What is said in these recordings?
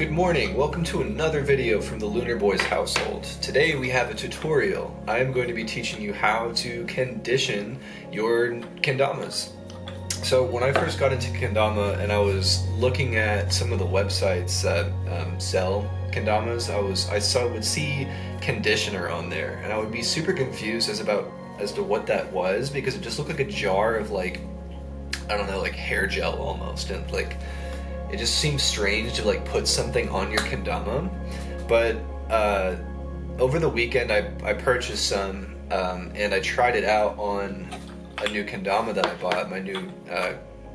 Good morning, welcome to another video from the Lunar Boys household. Today we have a tutorial. I am going to be teaching you how to condition your kendamas. So when I first got into kendama and I was looking at some of the websites that sell kendamas, I would see conditioner on there and I would be super confused as to what that was, because it just looked like a jar of like hair gel almost, and like it just seems strange to like put something on your kendama. But over the weekend I purchased some and I tried it out on a new kendama that I bought, my new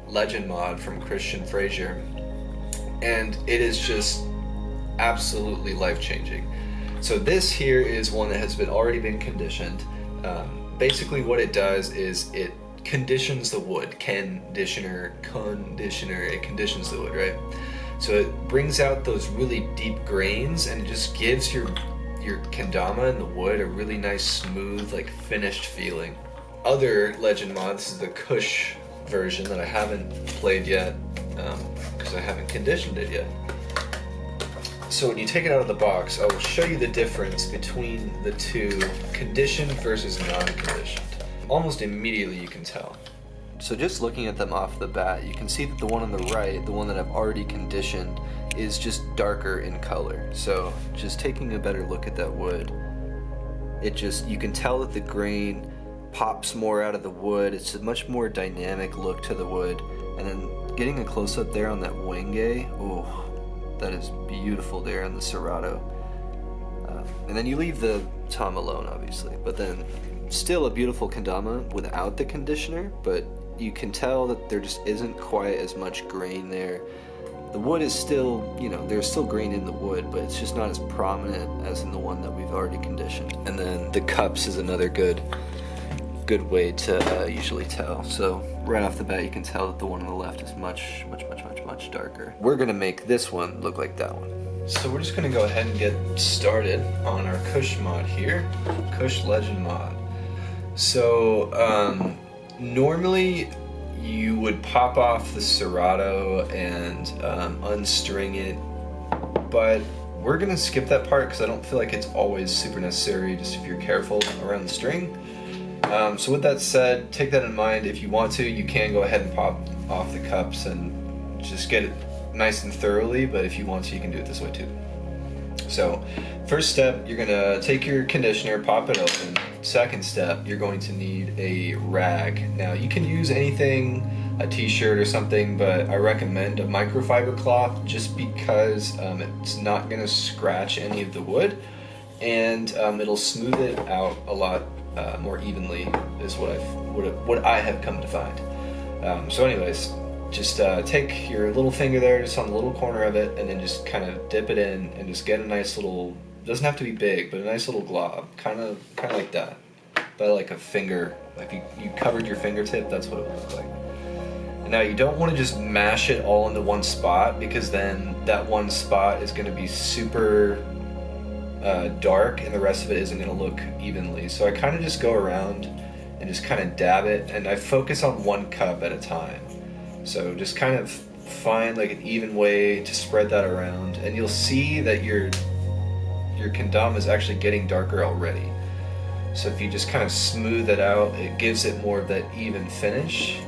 legend mod from Christian Frazier, and it is just absolutely life-changing. So this here is one that has already been conditioned. Basically what it does is it conditions the wood. Conditioner, it conditions the wood, right? So it brings out those really deep grains and it just gives your kendama and the wood a really nice, smooth, like finished feeling. Other legend mod, this is the Kush version that I haven't played yet because I haven't conditioned it yet. So when you take it out of the box, I will show you the difference between the two, conditioned versus non-conditioned. Almost immediately you can tell. So just looking at them off the bat, you can see that the one on the right, the one that I've already conditioned, is just darker in color. So just taking a better look at that wood, you can tell that the grain pops more out of the wood. It's a much more dynamic look to the wood. And then getting a close-up there on that wenge, oh, that is beautiful there on the serrato. And then you leave the tom alone, obviously, but then still a beautiful kendama without the conditioner, but you can tell that there just isn't quite as much grain there. The wood is still, there's still grain in the wood, but it's just not as prominent as in the one that we've already conditioned. And then the cups is another good way to usually tell. So right off the bat you can tell that the one on the left is much darker. We're gonna make this one look like that one. So we're just gonna go ahead and get started on our Kush mod here, Kush Legend mod. So normally you would pop off the serrato and unstring it, but we're gonna skip that part because I don't feel like it's always super necessary, just if you're careful around the string. So with that said, take that in mind. If you want to, you can go ahead and pop off the cups and just get it nice and thoroughly, but if you want to, you can do it this way too. So first step, you're gonna take your conditioner, pop it open. Second step, you're going to need a rag. Now you can use anything, a t-shirt or something, but I recommend a microfiber cloth just because it's not gonna scratch any of the wood, and it'll smooth it out a lot more evenly, is what I have come to find. So anyways, just take your little finger there, just on the little corner of it, and then just kind of dip it in and just get a nice little, doesn't have to be big, but a nice little glob, kind of like that. But like a finger, like you covered your fingertip, that's what it would look like. And now you don't want to just mash it all into one spot, because then that one spot is going to be super dark and the rest of it isn't going to look evenly. So I kind of just go around and just kind of dab it, and I focus on one cup at a time. So just kind of find like an even way to spread that around, and you'll see that your kendama is actually getting darker already. So if you just kind of smooth it out, it gives it more of that even finish,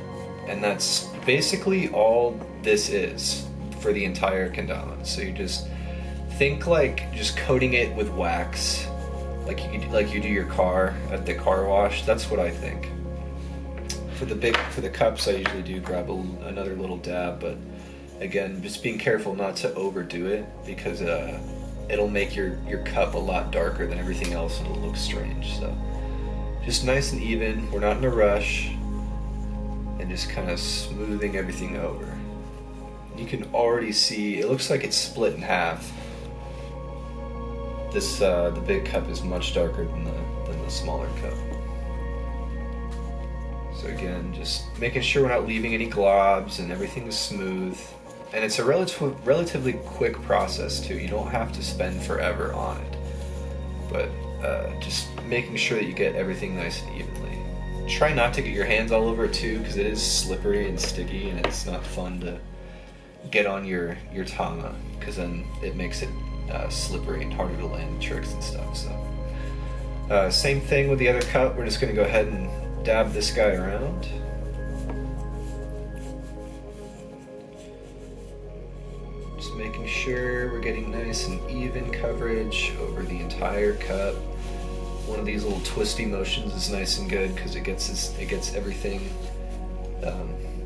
and that's basically all this is for the entire kendama. So you just think like just coating it with wax, like you do your car at the car wash. That's what I think. For the cups, I usually do grab another little dab, but again, just being careful not to overdo it, because it'll make your cup a lot darker than everything else and it'll look strange. So just nice and even, we're not in a rush, and just kind of smoothing everything over. You can already see, it looks like it's split in half. This the big cup is much darker than the smaller cup. So again, just making sure we're not leaving any globs and everything is smooth. And it's a relatively quick process too. You don't have to spend forever on it. But just making sure that you get everything nice and evenly. Try not to get your hands all over it too, because it is slippery and sticky and it's not fun to get on your tama, because then it makes it slippery and harder to land tricks and stuff. So same thing with the other cup. We're just going to go ahead and dab this guy around. Just making sure we're getting nice and even coverage over the entire cup. One of these little twisty motions is nice and good because it gets everything,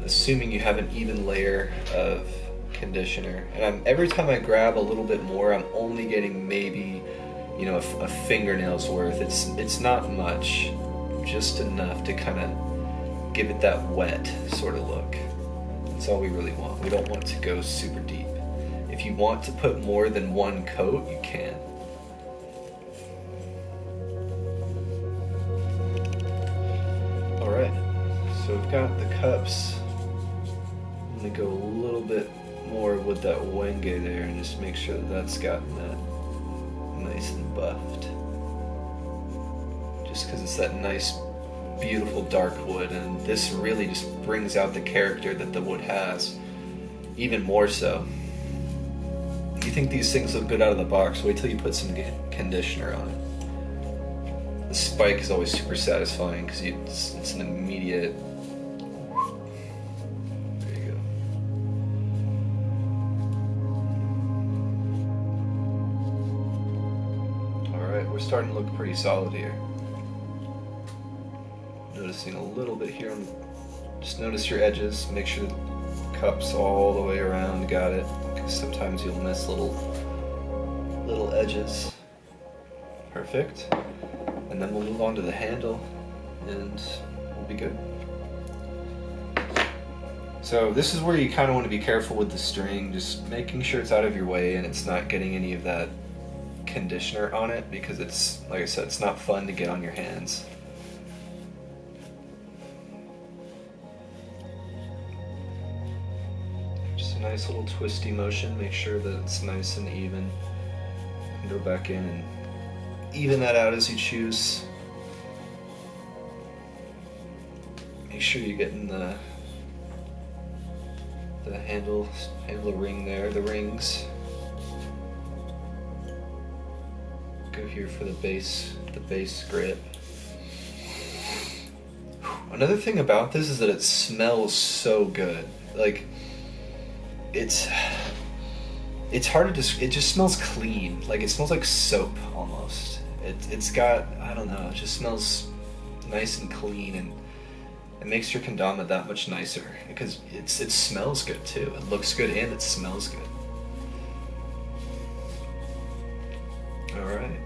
assuming you have an even layer of conditioner. And every time I grab a little bit more, I'm only getting maybe, you know, a fingernail's worth. It's not much, just enough to kind of give it that wet sort of look. That's all we really want. We don't want to go super deep. If you want to put more than one coat, you can. Alright, so we've got the cups. I'm going to go a little bit more with that wenge there and just make sure that that's gotten that nice and buffed. Just because it's that nice, beautiful dark wood, and this really just brings out the character that the wood has, even more so. You think these things look good out of the box, wait till you put some conditioner on it. The spike is always super satisfying because it's an immediate. There you go. Alright, we're starting to look pretty solid here. Noticing a little bit here just notice your edges, make sure the cup's all the way around, got it, because sometimes you'll miss little edges. Perfect. And then we'll move on to the handle and we'll be good. So this is where you kind of want to be careful with the string, just making sure it's out of your way and it's not getting any of that conditioner on it, because it's, like I said, it's not fun to get on your hands. Just a nice little twisty motion, make sure that it's nice and even. And go back in and even that out as you choose. Make sure you're getting the handle ring there, the rings. Go here for the base grip. Another thing about this is that it smells so good. Like, it's hard to it just smells clean. Like, it smells like soap almost. It's got, I don't know, it just smells nice and clean, and it makes your kendama that much nicer because it smells good too. It looks good and it smells good. Alright.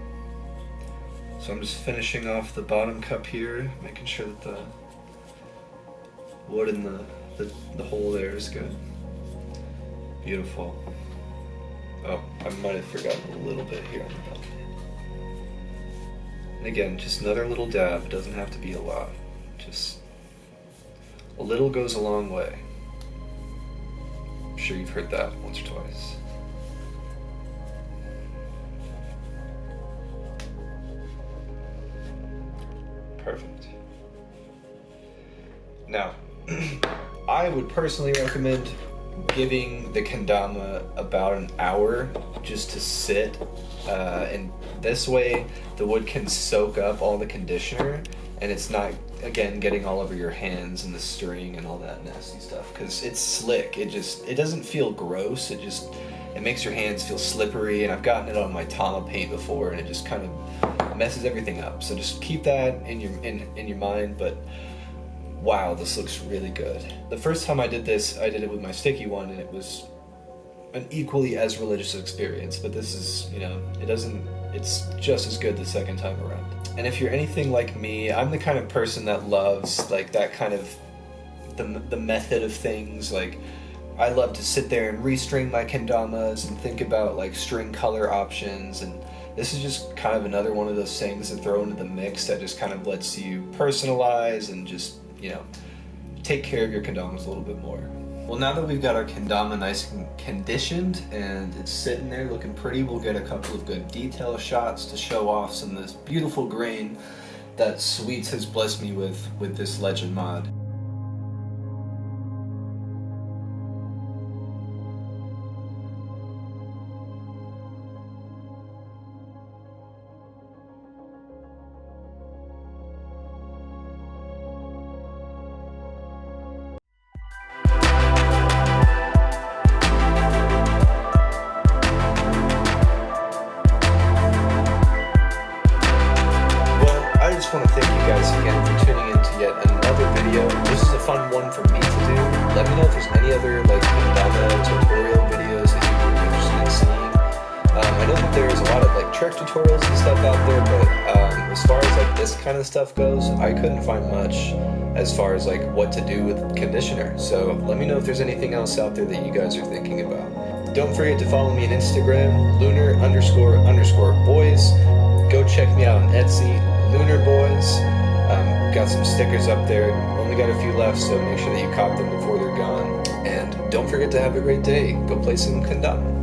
So I'm just finishing off the bottom cup here, making sure that the wood in the hole there is good. Beautiful. Oh, I might have forgotten a little bit here on the belt. And again, just another little dab. It doesn't have to be a lot. Just a little goes a long way. I'm sure you've heard that once or twice. Perfect. Now, I would personally recommend giving the kendama about an hour just to sit, and this way the wood can soak up all the conditioner and it's not, again, getting all over your hands and the string and all that nasty stuff, because it's slick. It doesn't feel gross, it makes your hands feel slippery, and I've gotten it on my tama paint before and it just kind of messes everything up. So just keep that in your mind. But wow, this looks really good. The first time I did this, I did it with my sticky one, and it was an equally as religious experience, but this is, you know, it's just as good the second time around. And if you're anything like me, I'm the kind of person that loves, like, that kind of, the method of things. Like, I love to sit there and restring my kendamas and think about, like, string color options, and this is just kind of another one of those things to throw into the mix that just kind of lets you personalize and just, you know, take care of your kendamas a little bit more. Well, now that we've got our kendama nice and conditioned and it's sitting there looking pretty, we'll get a couple of good detail shots to show off some of this beautiful grain that Sweets has blessed me with this legend mod. just want to thank you guys again for tuning in to yet another video. This is a fun one for me to do. Let me know if there's any other like kendama tutorial videos that you would be interested in seeing. I know that there's a lot of like trick tutorials and stuff out there, but as far as like this kind of stuff goes, I couldn't find much as far as like what to do with conditioner. So let me know if there's anything else out there that you guys are thinking about. Don't forget to follow me on Instagram, lunar__boys. Go check me out on Etsy, Lunar Boys. Got some stickers up there. Only got a few left, so make sure that you cop them before they're gone. And don't forget to have a great day. Go play some kendama.